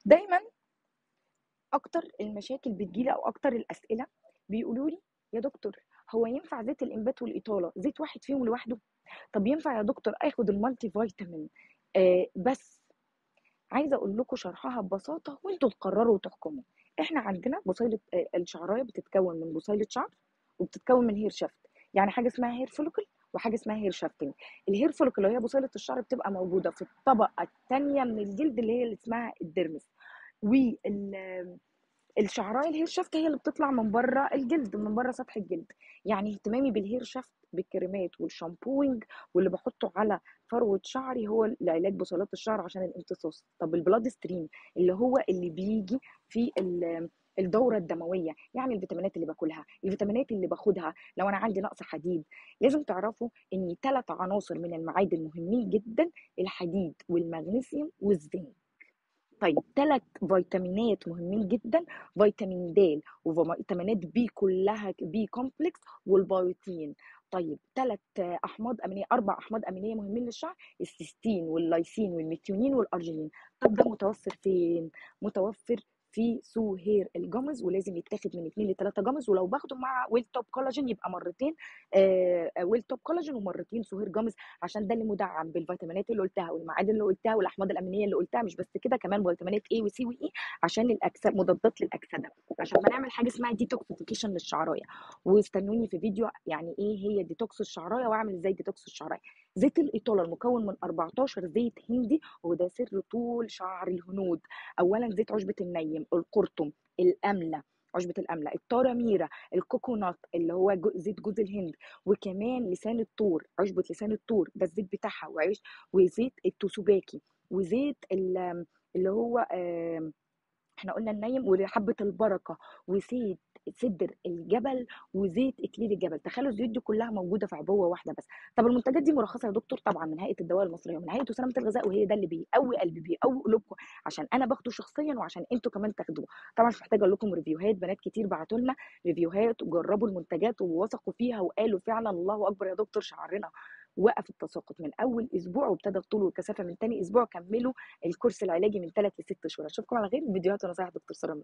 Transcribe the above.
دايما اكتر المشاكل بتجيلي او اكتر الاسئله بيقولوا لي: يا دكتور، هو ينفع زيت الانبات والاطاله زيت واحد فيهم لوحده؟ طب ينفع يا دكتور اخد المالتي فيتامين بس؟ عايزه اقول لكم شرحها ببساطه وانتوا تقرروا وتحكموا. احنا عندنا بصيله الشعرايه بتتكون من بصيله شعر وبتتكون من هير شافت. يعني حاجه اسمها هير فوليكل وحاجه اسمها هير شافتنج. الهير فوليكل اللي هي بصيله الشعر بتبقى موجوده في الطبقه الثانيه من الجلد اللي اسمها الديرمس. الشعرايه الهير شافت هي اللي بتطلع من بره الجلد، من بره سطح الجلد. يعني اهتمامي بالهير شافت بالكريمات والشامبوينج واللي بحطه على فروه شعري هو لعلاج بصيلات الشعر عشان الامتصاص. طب البلاد ستريم اللي هو اللي بيجي في الدوره الدمويه، يعني الفيتامينات اللي باكلها، الفيتامينات اللي باخدها لو انا عندي نقص حديد. لازم تعرفوا ان 3 عناصر من المعادن مهمين جدا: الحديد والمغنيسيوم والزنك. طيب 3 فيتامينات مهمين جدا: فيتامين د وفيتامينات بي كلها بي كومبلكس والبيوتين. طيب 4 احماض امينيه مهمين للشعر: السيستين واللايسين والميثيونين والارجينين. طب ده متوفر فين؟ متوفر في سو هير الجمز، ولازم يتاخد من 2 ل 3 جمز، ولو باخده مع ويل توب كولاجين يبقى مرتين ويل توب كولاجين ومرتين سو هير جمز، عشان ده اللي مدعم بالفيتامينات اللي قلتها والمعادن اللي قلتها والاحماض الامينيه اللي قلتها. مش بس كده، كمان فيتامينات اي وسي واي عشان الاكسده، مضادات للاكسده، عشان ما نعمل حاجه اسمها ديتوكسيفيكيشن للشعرايه. واستنوني في فيديو يعني ايه هي ديتوكس الشعرايه واعمل ازاي ديتوكس الشعرايه. زيت الاطاله المكون من 14 زيت هندي، وده سر طول شعر الهنود. اولا زيت عشبه النيم، القرطم، الامله، عشبه الامله، التراميره، الكوكونات اللي هو زيت جوز الهند، وكمان لسان الطور، عشبه لسان الطور ده الزيت بتاعها، وزيت التوسوباكي، وزيت اللي هو احنا قلنا النايم، وحبه البركه، وزيت صدر الجبل، وزيت اكليل الجبل. تخيلوا الزيوت دي كلها موجوده في عبوه واحده بس. طب المنتجات دي مرخصه يا دكتور؟ طبعا من هيئه الدواء المصريه ومن هيئه سلامه الغذاء، وهي ده اللي بيقوي قلبي بيقوي قلوبكم، عشان انا باخده شخصيا وعشان انتوا كمان تاخدوه. طبعا مش محتاجه اقول لكم ريفيوهات، بنات كتير بعتوا لنا ريفيوهات وجربوا المنتجات ووثقوا فيها وقالوا فعلا الله اكبر يا دكتور، شعرنا وقف التساقط من اول اسبوع وابتدى الطول والكثافه من تاني اسبوع. كملوا الكورس العلاجي من 3 ل 6 شهور. اشوفكم على غير فيديوهات ونصائح دكتور ساره.